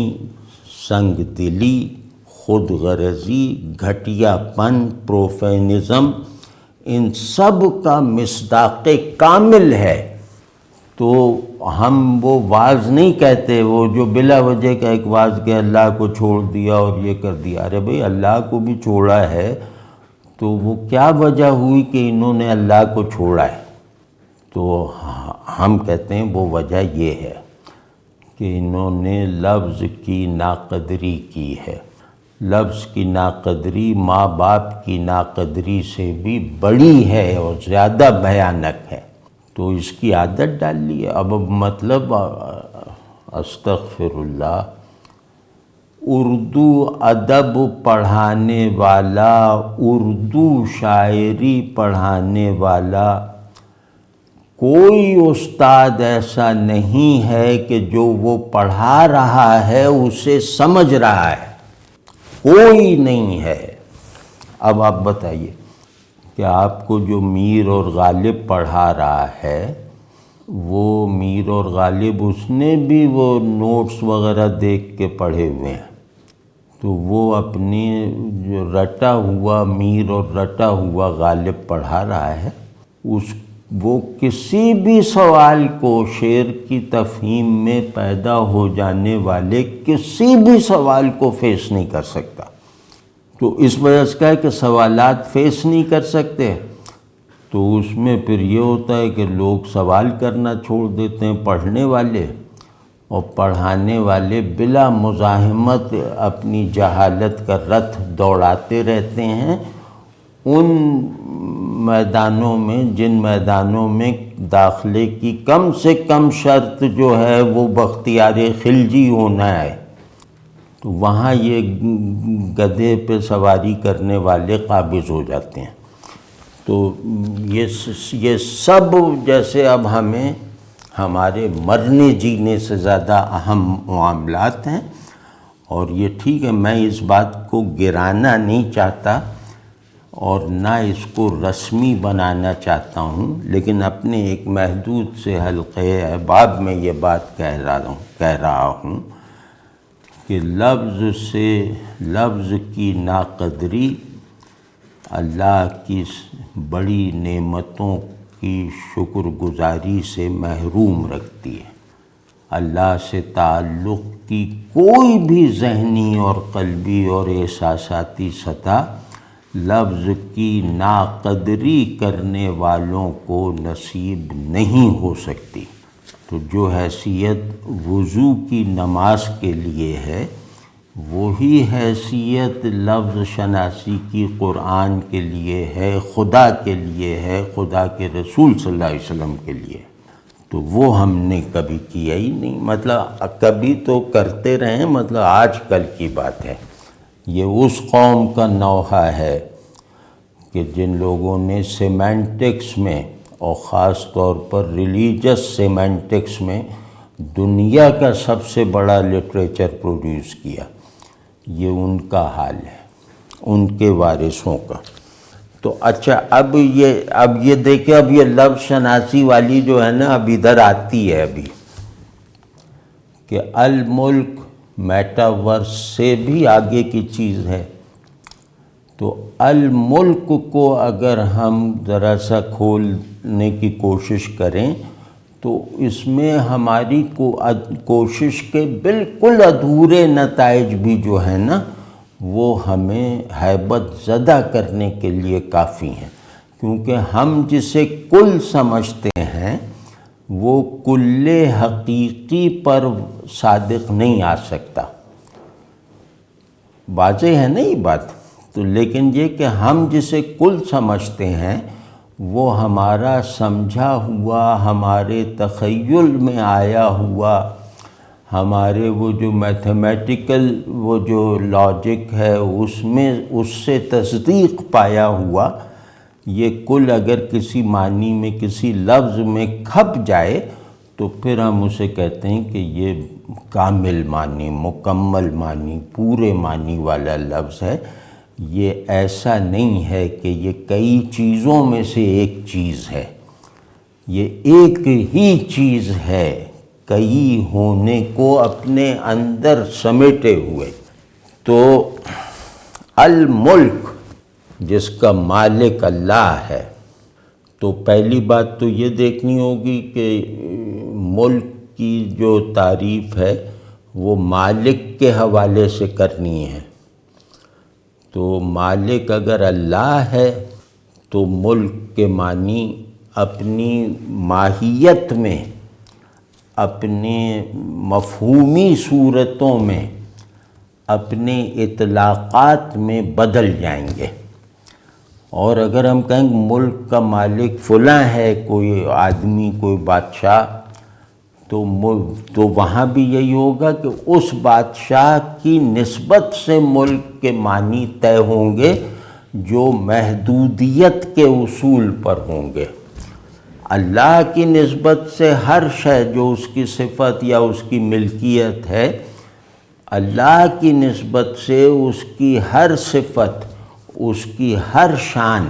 سنگ دلی، خود غرضی، گھٹیا پن، پروفینزم ان سب کا مصداق کامل ہے. تو ہم وہ واز نہیں کہتے وہ جو بلا وجہ کا ایک واز کہ اللہ کو چھوڑ دیا اور یہ کر دیا. ارے بھئی اللہ کو بھی چھوڑا ہے تو وہ کیا وجہ ہوئی کہ انہوں نے اللہ کو چھوڑا ہے؟ تو ہم کہتے ہیں وہ وجہ یہ ہے کہ انہوں نے لفظ کی ناقدری کی ہے. لفظ کی ناقدری ماں باپ کی ناقدری سے بھی بڑی ہے اور زیادہ بھیانک ہے. تو اس کی عادت ڈال لی ہے. اب مطلب استغفر اللہ، اردو ادب پڑھانے والا، اردو شاعری پڑھانے والا کوئی استاد ایسا نہیں ہے کہ جو وہ پڑھا رہا ہے اسے سمجھ رہا ہے، کوئی نہیں ہے۔ اب آپ بتائیے کہ آپ کو جو میر اور غالب پڑھا رہا ہے، وہ میر اور غالب اس نے بھی وہ نوٹس وغیرہ دیکھ کے پڑھے ہوئے ہیں، تو وہ اپنی جو رٹا ہوا میر اور رٹا ہوا غالب پڑھا رہا ہے، وہ کسی بھی سوال کو، شعر کی تفہیم میں پیدا ہو جانے والے کسی بھی سوال کو فیس نہیں کر سکتا۔ تو اس وجہ سے کہا ہے کہ سوالات فیس نہیں کر سکتے، تو اس میں پھر یہ ہوتا ہے کہ لوگ سوال کرنا چھوڑ دیتے ہیں، پڑھنے والے، اور پڑھانے والے بلا مزاحمت اپنی جہالت کا رتھ دوڑاتے رہتے ہیں ان میدانوں میں جن میدانوں میں داخلے کی کم سے کم شرط جو ہے وہ بختیار خلجی ہونا ہے، تو وہاں یہ گدھے پہ سواری کرنے والے قابض ہو جاتے ہیں۔ تو یہ سب جیسے اب ہمیں ہمارے مرنے جینے سے زیادہ اہم معاملات ہیں، اور یہ ٹھیک ہے، میں اس بات کو گرانا نہیں چاہتا اور نہ اس کو رسمی بنانا چاہتا ہوں، لیکن اپنے ایک محدود سے حلقے احباب میں یہ بات کہہ رہا ہوں کہ لفظ سے لفظ کی ناقدری اللہ کی بڑی نعمتوں کی شکر گزاری سے محروم رکھتی ہے۔ اللہ سے تعلق کی کوئی بھی ذہنی اور قلبی اور احساساتی سطح لفظ کی ناقدری کرنے والوں کو نصیب نہیں ہو سکتی۔ تو جو حیثیت وضو کی نماز کے لیے ہے، وہی حیثیت لفظ شناسی کی قرآن کے لیے ہے، خدا کے لیے ہے، خدا کے رسول صلی اللہ علیہ وسلم کے لیے۔ تو وہ ہم نے کبھی کیا ہی نہیں، مطلب کبھی تو کرتے رہیں، مطلب آج کل کی بات ہے۔ یہ اس قوم کا نوحہ ہے کہ جن لوگوں نے سیمینٹکس میں اور خاص طور پر ریلیجس سیمینٹکس میں دنیا کا سب سے بڑا لٹریچر پروڈیوس کیا، یہ ان کا حال ہے، ان کے وارثوں کا۔ تو اچھا اب یہ دیکھیں، اب یہ لفظ شناسی والی جو ہے نا اب ادھر آتی ہے ابھی، کہ الملک میٹاورس سے بھی آگے کی چیز ہے۔ تو الملک کو اگر ہم ذرا سا کھولنے کی کوشش کریں تو اس میں ہماری کوشش کے بالکل ادھورے نتائج بھی جو ہیں نا وہ ہمیں ہیبت زدہ کرنے کے لیے کافی ہیں، کیونکہ ہم جسے کل سمجھتے ہیں وہ کل حقیقی پر صادق نہیں آ سکتا۔ واضح ہے نا یہ بات؟ تو لیکن یہ کہ ہم جسے کل سمجھتے ہیں وہ ہمارا سمجھا ہوا، ہمارے تخیل میں آیا ہوا، ہمارے وہ جو میتھمیٹیکل وہ جو لاجک ہے اس سے تصدیق پایا ہوا، یہ کل اگر کسی معنی میں کسی لفظ میں کھپ جائے تو پھر ہم اسے کہتے ہیں کہ یہ کامل معنی، مکمل معنی، پورے معنی والا لفظ ہے۔ یہ ایسا نہیں ہے کہ یہ کئی چیزوں میں سے ایک چیز ہے، یہ ایک ہی چیز ہے، کئی ہونے کو اپنے اندر سمیٹے ہوئے۔ تو الملک جس کا مالک اللہ ہے، تو پہلی بات تو یہ دیکھنی ہوگی کہ ملک کی جو تعریف ہے وہ مالک کے حوالے سے کرنی ہے۔ تو مالک اگر اللہ ہے تو ملک کے معنی اپنی ماہیت میں، اپنے مفہومی صورتوں میں، اپنے اطلاقات میں بدل جائیں گے۔ اور اگر ہم کہیں ملک کا مالک فلاں ہے، کوئی آدمی، کوئی بادشاہ، تو وہاں بھی یہی ہوگا کہ اس بادشاہ کی نسبت سے ملک کے معنی طے ہوں گے جو محدودیت کے اصول پر ہوں گے۔ اللہ کی نسبت سے ہر شے جو اس کی صفت یا اس کی ملکیت ہے، اللہ کی نسبت سے اس کی ہر صفت، اس کی ہر شان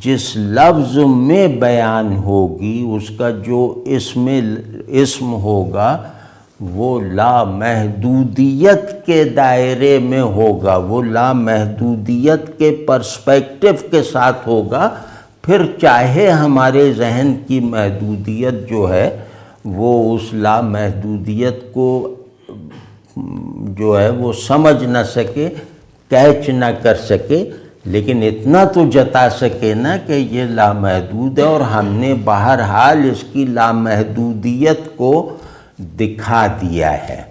جس لفظ میں بیان ہوگی، اس کا جو اسم ہوگا وہ لامحدودیت کے دائرے میں ہوگا، وہ لامحدودیت کے پرسپیکٹو کے ساتھ ہوگا۔ پھر چاہے ہمارے ذہن کی محدودیت جو ہے وہ اس لامحدودیت کو جو ہے وہ سمجھ نہ سکے، کیچ نہ کر سکے، لیکن اتنا تو جتا سکے نا کہ یہ لامحدود ہے، اور ہم نے بہرحال اس کی لامحدودیت کو دکھا دیا ہے،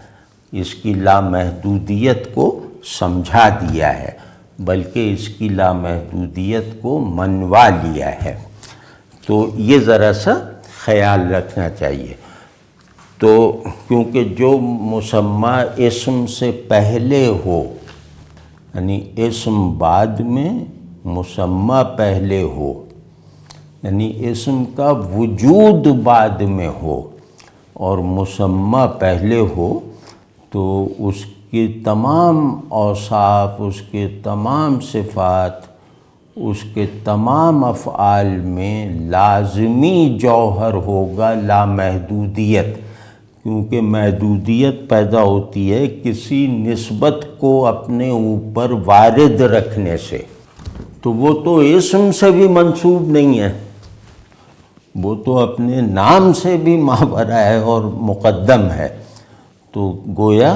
اس کی لامحدودیت کو سمجھا دیا ہے، بلکہ اس کی لامحدودیت کو منوا لیا ہے۔ تو یہ ذرا سا خیال رکھنا چاہیے۔ تو کیونکہ جو مسمى اسم سے پہلے ہو، یعنی اسم بعد میں مسمى پہلے ہو، یعنی اسم کا وجود بعد میں ہو اور مسمى پہلے ہو، تو اس کی تمام اوصاف، اس کے تمام صفات، اس کے تمام افعال میں لازمی جوہر ہوگا لامحدودیت، کیونکہ محدودیت پیدا ہوتی ہے کسی نسبت کو اپنے اوپر وارد رکھنے سے۔ تو وہ تو اسم سے بھی منسوب نہیں ہے، وہ تو اپنے نام سے بھی ماورا ہے اور مقدم ہے۔ تو گویا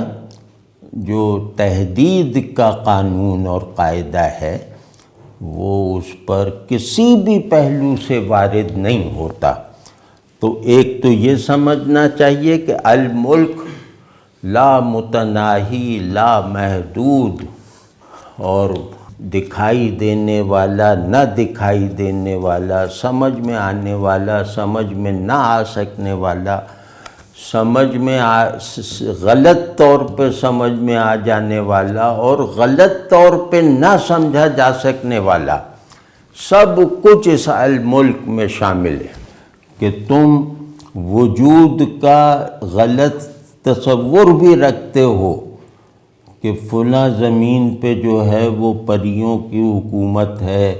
جو تحدید کا قانون اور قاعدہ ہے وہ اس پر کسی بھی پہلو سے وارد نہیں ہوتا۔ تو ایک تو یہ سمجھنا چاہیے کہ الملک لا متناہی، لا محدود، اور دکھائی دینے والا، نہ دکھائی دینے والا، سمجھ میں آنے والا، سمجھ میں نہ آ سکنے والا، سمجھ میں غلط طور پہ سمجھ میں آ جانے والا اور غلط طور پہ نہ سمجھا جا سکنے والا، سب کچھ اس الملک میں شامل ہے۔ کہ تم وجود کا غلط تصور بھی رکھتے ہو کہ فلاں زمین پہ جو ہے وہ پریوں کی حکومت ہے،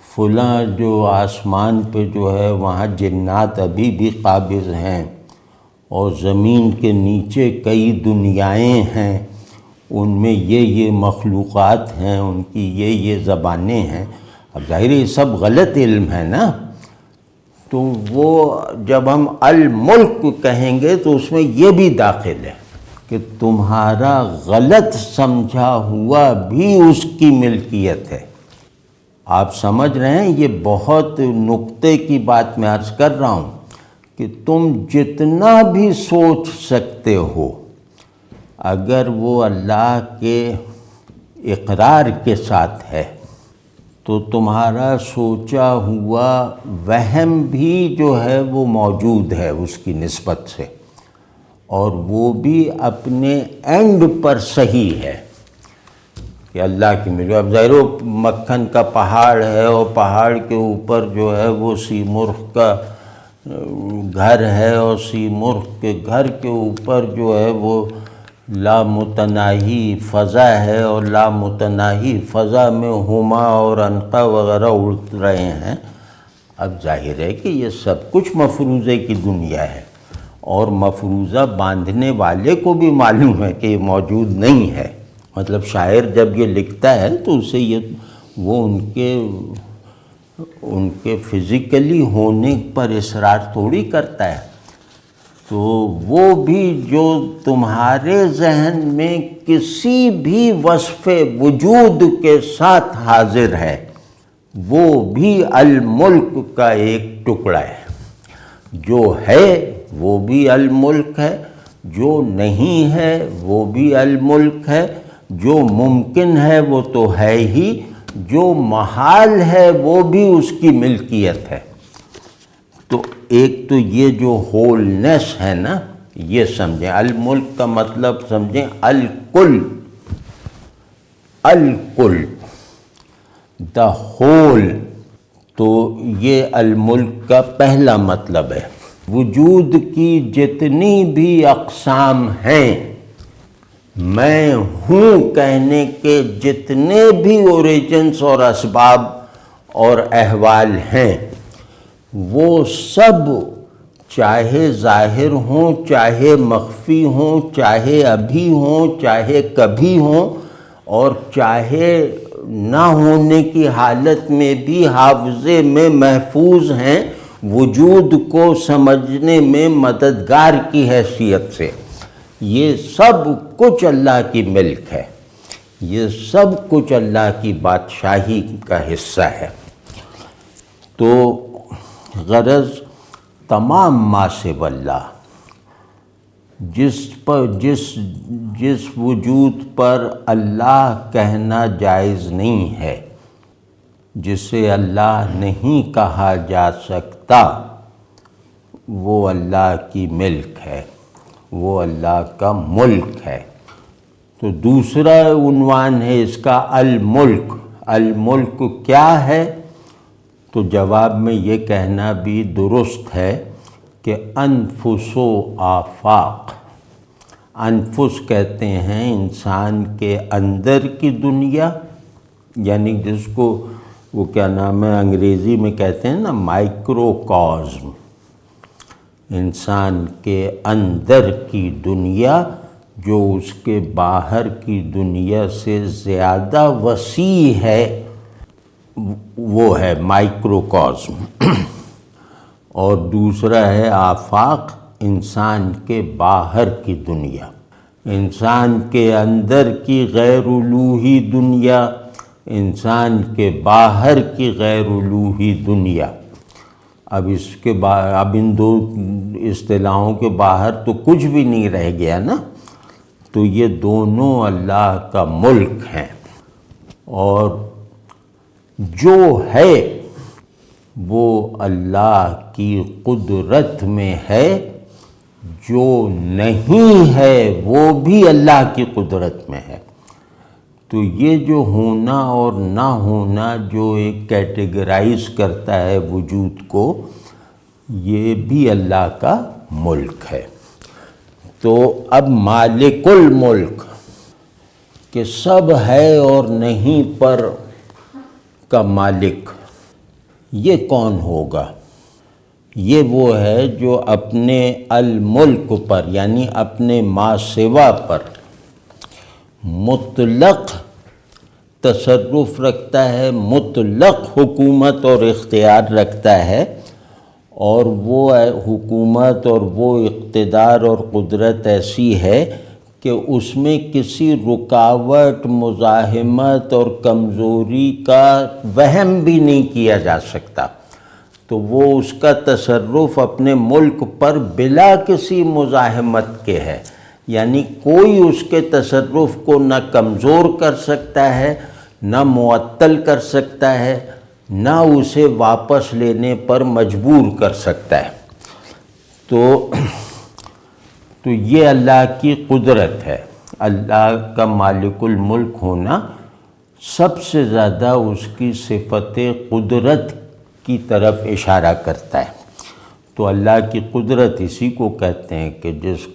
فلاں جو آسمان پہ جو ہے وہاں جنات ابھی بھی قابض ہیں، اور زمین کے نیچے کئی دنیایں ہیں، ان میں یہ مخلوقات ہیں، ان کی یہ زبانیں ہیں۔ اب ظاہر یہ سب غلط علم ہے نا، تو وہ جب ہم الملک کہیں گے تو اس میں یہ بھی داخل ہے کہ تمہارا غلط سمجھا ہوا بھی اس کی ملکیت ہے۔ آپ سمجھ رہے ہیں، یہ بہت نقطے کی بات میں عرض کر رہا ہوں کہ تم جتنا بھی سوچ سکتے ہو، اگر وہ اللہ کے اقرار کے ساتھ ہے تو تمہارا سوچا ہوا وہم بھی جو ہے وہ موجود ہے اس کی نسبت سے، اور وہ بھی اپنے اینڈ پر صحیح ہے کہ اللہ کی ملو۔ اب ظاہر مکھن کا پہاڑ ہے، اور پہاڑ کے اوپر جو ہے وہ سیمرغ کا گھر ہے، اور سیمرغ کے گھر کے اوپر جو ہے وہ لامتناہی فضا ہے، اور لامتناہی فضا میں ہما اور عنقا وغیرہ اڑ رہے ہیں۔ اب ظاہر ہے کہ یہ سب کچھ مفروضے کی دنیا ہے، اور مفروضہ باندھنے والے کو بھی معلوم ہے کہ یہ موجود نہیں ہے۔ مطلب شاعر جب یہ لکھتا ہے تو اسے وہ ان کے فزیکلی ہونے پر اصرار تھوڑی کرتا ہے۔ تو وہ بھی جو تمہارے ذہن میں کسی بھی وصف وجود کے ساتھ حاضر ہے، وہ بھی الملک کا ایک ٹکڑا ہے۔ جو ہے وہ بھی الملک ہے، جو نہیں ہے وہ بھی الملک ہے، جو ممکن ہے وہ تو ہے ہی، جو محال ہے وہ بھی اس کی ملکیت ہے۔ تو ایک تو یہ جو ہولنس ہے نا، یہ سمجھیں، الملک کا مطلب سمجھیں الکل، الکل، دا ہول، تو یہ الملک کا پہلا مطلب ہے۔ وجود کی جتنی بھی اقسام ہیں، میں ہوں کہنے کے جتنے بھی اوریجنز اور اسباب اور احوال ہیں، وہ سب چاہے ظاہر ہوں، چاہے مخفی ہوں، چاہے ابھی ہوں، چاہے کبھی ہوں، اور چاہے نہ ہونے کی حالت میں بھی حافظے میں محفوظ ہیں، وجود کو سمجھنے میں مددگار کی حیثیت سے۔ یہ سب کچھ اللہ کی ملک ہے، یہ سب کچھ اللہ کی بادشاہی کا حصہ ہے۔ تو غرض تمام ما سوی اللہ، جس وجود پر اللہ کہنا جائز نہیں ہے، جسے اللہ نہیں کہا جا سکتا، وہ اللہ کی ملک ہے، وہ اللہ کا ملک ہے۔ تو دوسرا عنوان ہے اس کا الملک۔ الملک کیا ہے؟ تو جواب میں یہ کہنا بھی درست ہے کہ انفس و آفاق، انفس کہتے ہیں انسان کے اندر کی دنیا، یعنی جس کو وہ کیا نام ہے انگریزی میں کہتے ہیں نا مائکرو کازم، انسان کے اندر کی دنیا جو اس کے باہر کی دنیا سے زیادہ وسیع ہے، وہ ہے مائکرو کازم۔ اور دوسرا ہے آفاق، انسان کے باہر کی دنیا، انسان کے اندر کی غیر الوہی دنیا، انسان کے باہر کی غیر الوہی دنیا۔ اب ان دو اصطلاحوں کے باہر تو کچھ بھی نہیں رہ گیا نا، تو یہ دونوں اللہ کا ملک ہیں، اور جو ہے وہ اللہ کی قدرت میں ہے، جو نہیں ہے وہ بھی اللہ کی قدرت میں ہے۔ تو یہ جو ہونا اور نہ ہونا جو ایک کیٹیگرائز کرتا ہے وجود کو، یہ بھی اللہ کا ملک ہے۔ تو اب مالک الملک کہ سب ہے اور نہیں پر کا مالک، یہ کون ہوگا؟ یہ وہ ہے جو اپنے الملک پر یعنی اپنے ما سوا پر مطلق تصرف رکھتا ہے، مطلق حکومت اور اختیار رکھتا ہے، اور وہ حکومت اور وہ اقتدار اور قدرت ایسی ہے کہ اس میں کسی رکاوٹ، مزاحمت اور کمزوری کا وہم بھی نہیں کیا جا سکتا۔ تو وہ اس کا تصرف اپنے ملک پر بلا کسی مزاحمت کے ہے، یعنی کوئی اس کے تصرف کو نہ کمزور کر سکتا ہے، نہ معطل کر سکتا ہے، نہ اسے واپس لینے پر مجبور کر سکتا ہے۔ تو یہ اللہ کی قدرت ہے۔ اللہ کا مالک الملک ہونا سب سے زیادہ اس کی صفت قدرت کی طرف اشارہ کرتا ہے۔ تو اللہ کی قدرت اسی کو کہتے ہیں کہ جس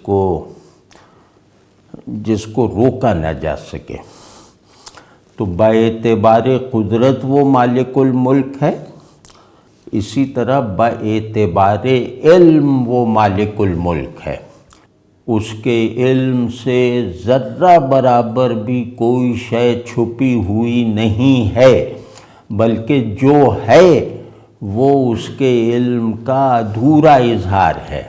کو روکا نہ جا سکے۔ تو باعتبار قدرت وہ مالک الملک ہے، اسی طرح باعتبار علم وہ مالک الملک ہے۔ اس کے علم سے ذرہ برابر بھی کوئی شے چھپی ہوئی نہیں ہے، بلکہ جو ہے وہ اس کے علم کا ادھورا اظہار ہے۔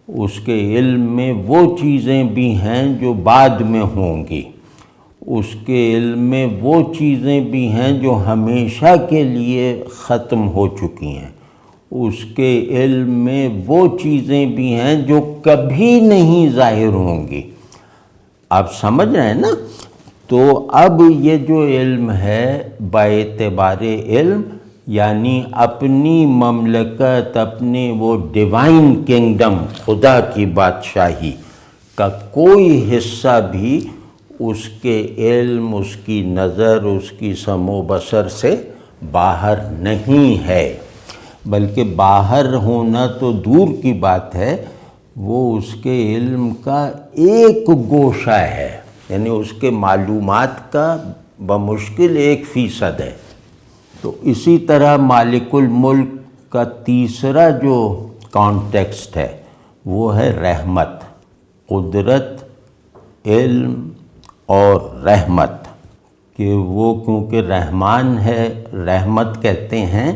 اس کے علم میں وہ چیزیں بھی ہیں جو بعد میں ہوں گی، اس کے علم میں وہ چیزیں بھی ہیں جو ہمیشہ کے لیے ختم ہو چکی ہیں، اس کے علم میں وہ چیزیں بھی ہیں جو کبھی نہیں ظاہر ہوں گی۔ آپ سمجھ رہے ہیں نا؟ تو اب یہ جو علم ہے باعتبار علم، یعنی اپنی مملکت، اپنے وہ ڈیوائن کنگڈم، خدا کی بادشاہی کا کوئی حصہ بھی اس کے علم، اس کی نظر، اس کی سمع و بصر سے باہر نہیں ہے، بلکہ باہر ہونا تو دور کی بات ہے، وہ اس کے علم کا ایک گوشہ ہے، یعنی اس کے معلومات کا بمشکل 1% ہے۔ تو اسی طرح مالک الملک کا تیسرا جو کانٹیکسٹ ہے وہ ہے رحمت، قدرت، علم اور رحمت، کہ وہ کیونکہ رحمان ہے، رحمت کہتے ہیں،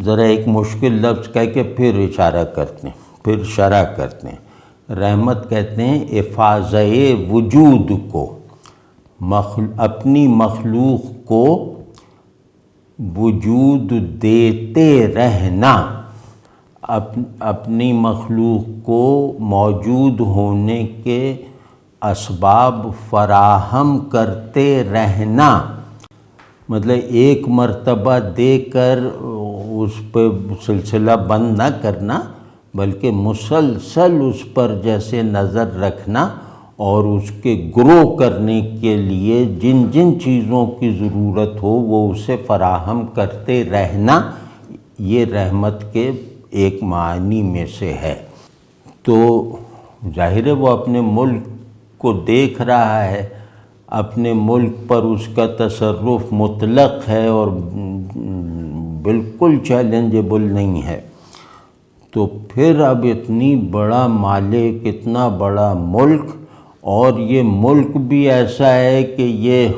ذرا ایک مشکل لفظ کہہ کے پھر اشارہ کرتے ہیں، پھر شرح کرتے ہیں۔ رحمت کہتے ہیں افاضہ وجود کو، اپنی مخلوق کو وجود دیتے رہنا، اپنی مخلوق کو موجود ہونے کے اسباب فراہم کرتے رہنا، مطلب ایک مرتبہ دے کر اس پہ سلسلہ بند نہ کرنا، بلکہ مسلسل اس پر جیسے نظر رکھنا اور اس کے گرو کرنے کے لیے جن جن چیزوں کی ضرورت ہو وہ اسے فراہم کرتے رہنا، یہ رحمت کے ایک معنی میں سے ہے۔ تو ظاہر ہے وہ اپنے ملک کو دیکھ رہا ہے، اپنے ملک پر اس کا تصرف مطلق ہے اور بالکل چیلنجبل نہیں ہے، تو پھر اب اتنی بڑا مالک، اتنا بڑا ملک، اور یہ ملک بھی ایسا ہے کہ یہ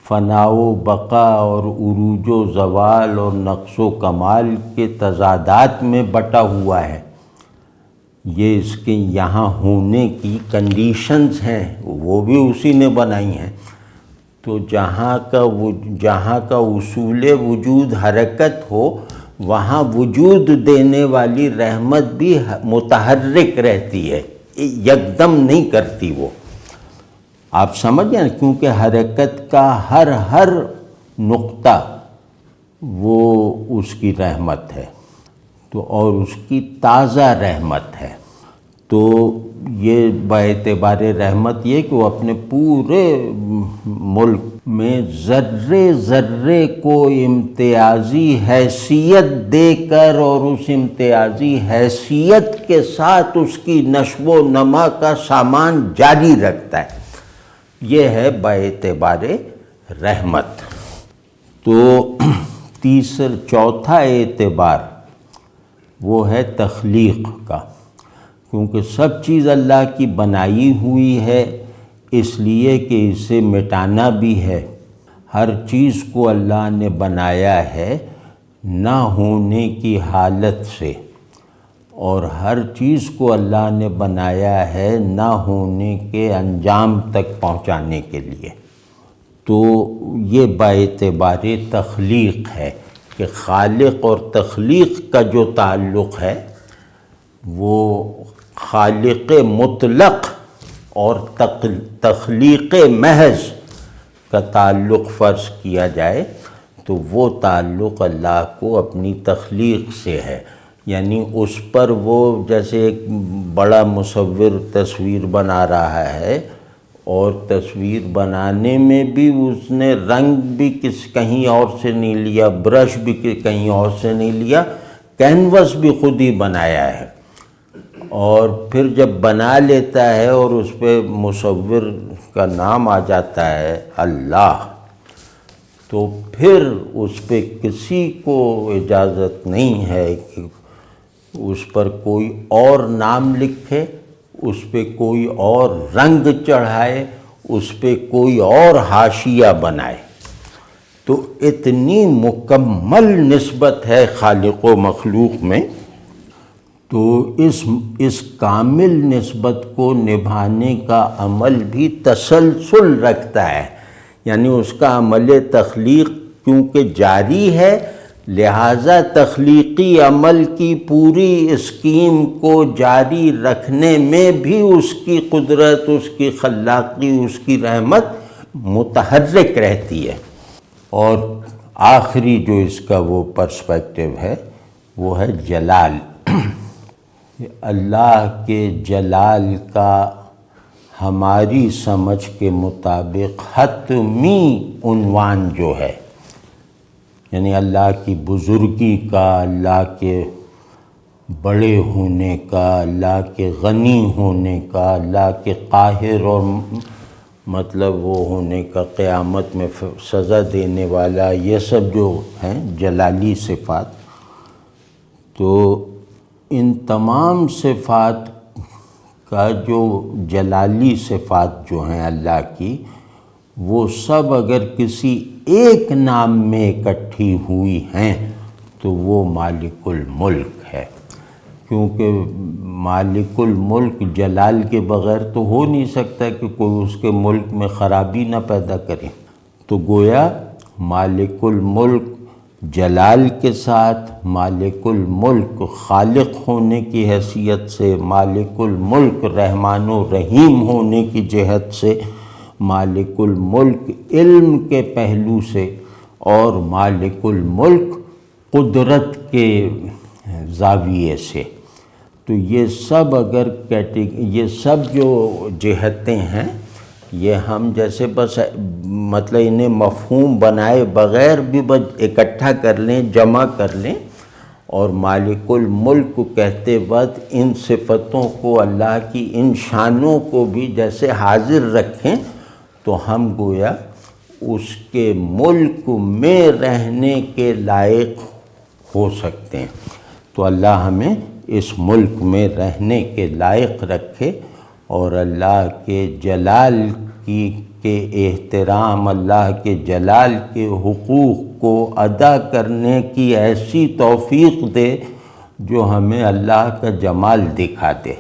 فنا و بقا اور عروج و زوال اور نقص و کمال کے تضادات میں بٹا ہوا ہے، یہ اس کے یہاں ہونے کی کنڈیشنز ہیں وہ بھی اسی نے بنائی ہیں۔ تو جہاں کا اصول وجود حرکت ہو، وہاں وجود دینے والی رحمت بھی متحرک رہتی ہے، یکدم نہیں کرتی وہ، آپ سمجھیں، کیونکہ حرکت کا ہر نقطہ وہ اس کی رحمت ہے، تو اور اس کی تازہ رحمت ہے۔ تو یہ باعتبار رحمت یہ کہ وہ اپنے پورے ملک میں ذرے ذرے کو امتیازی حیثیت دے کر اور اس امتیازی حیثیت کے ساتھ اس کی نشو و نما کا سامان جاری رکھتا ہے، یہ ہے باعتبار رحمت۔ تو چوتھا اعتبار وہ ہے تخلیق کا، کیونکہ سب چیز اللہ کی بنائی ہوئی ہے، اس لیے کہ اسے مٹانا بھی ہے۔ ہر چیز کو اللہ نے بنایا ہے نہ ہونے کی حالت سے، اور ہر چیز کو اللہ نے بنایا ہے نہ ہونے کے انجام تک پہنچانے کے لیے۔ تو یہ باعتبار تخلیق ہے کہ خالق اور تخلیق کا جو تعلق ہے وہ خالق مطلق اور تخلیق محض کا تعلق فرض کیا جائے تو وہ تعلق اللہ کو اپنی تخلیق سے ہے، یعنی اس پر وہ جیسے ایک بڑا مصور تصویر بنا رہا ہے، اور تصویر بنانے میں بھی اس نے رنگ بھی کہیں اور سے نہیں لیا، برش بھی کہیں اور سے نہیں لیا، کینوس بھی خود ہی بنایا ہے، اور پھر جب بنا لیتا ہے اور اس پہ مصور کا نام آ جاتا ہے اللہ، تو پھر اس پہ کسی کو اجازت نہیں ہے کہ اس پر کوئی اور نام لکھے، اس پہ کوئی اور رنگ چڑھائے، اس پہ کوئی اور حاشیہ بنائے۔ تو اتنی مکمل نسبت ہے خالق و مخلوق میں، تو اس کامل نسبت کو نبھانے کا عمل بھی تسلسل رکھتا ہے، یعنی اس کا عمل تخلیق کیونکہ جاری ہے، لہٰذا تخلیقی عمل کی پوری اسکیم کو جاری رکھنے میں بھی اس کی قدرت، اس کی خلاقی، اس کی رحمت متحرک رہتی ہے۔ اور آخری جو اس کا وہ پرسپیکٹو ہے وہ ہے جلال۔ اللہ کے جلال کا ہماری سمجھ کے مطابق حتمی عنوان جو ہے، یعنی اللہ کی بزرگی کا، اللہ کے بڑے ہونے کا، اللہ کے غنی ہونے کا، اللہ کے قاہر اور مطلب وہ ہونے کا، قیامت میں سزا دینے والا، یہ سب جو ہیں جلالی صفات، تو ان تمام صفات کا جو جلالی صفات جو ہیں اللہ کی، وہ سب اگر کسی ایک نام میں اکٹھی ہوئی ہیں تو وہ مالک الملک ہے، کیونکہ مالک الملک جلال کے بغیر تو ہو نہیں سکتا کہ کوئی اس کے ملک میں خرابی نہ پیدا کرے۔ تو گویا مالک الملک جلال کے ساتھ، مالک الملک خالق ہونے کی حیثیت سے، مالک الملک رحمان و رحیم ہونے کی جہت سے، مالک الملک علم کے پہلو سے، اور مالک الملک قدرت کے زاویے سے، تو یہ سب اگر یہ سب جو جہتیں ہیں، یہ ہم جیسے بس مطلب انہیں مفہوم بنائے بغیر بھی بس اکٹھا کر لیں، جمع کر لیں، اور مالک الملک کو کہتے وقت ان صفتوں کو، اللہ کی ان شانوں کو بھی جیسے حاضر رکھیں تو ہم گویا اس کے ملک میں رہنے کے لائق ہو سکتے ہیں۔ تو اللہ ہمیں اس ملک میں رہنے کے لائق رکھے، اور اللہ کے جلال کے احترام، اللہ کے جلال کے حقوق کو ادا کرنے کی ایسی توفیق دے جو ہمیں اللہ کا جمال دکھا دے۔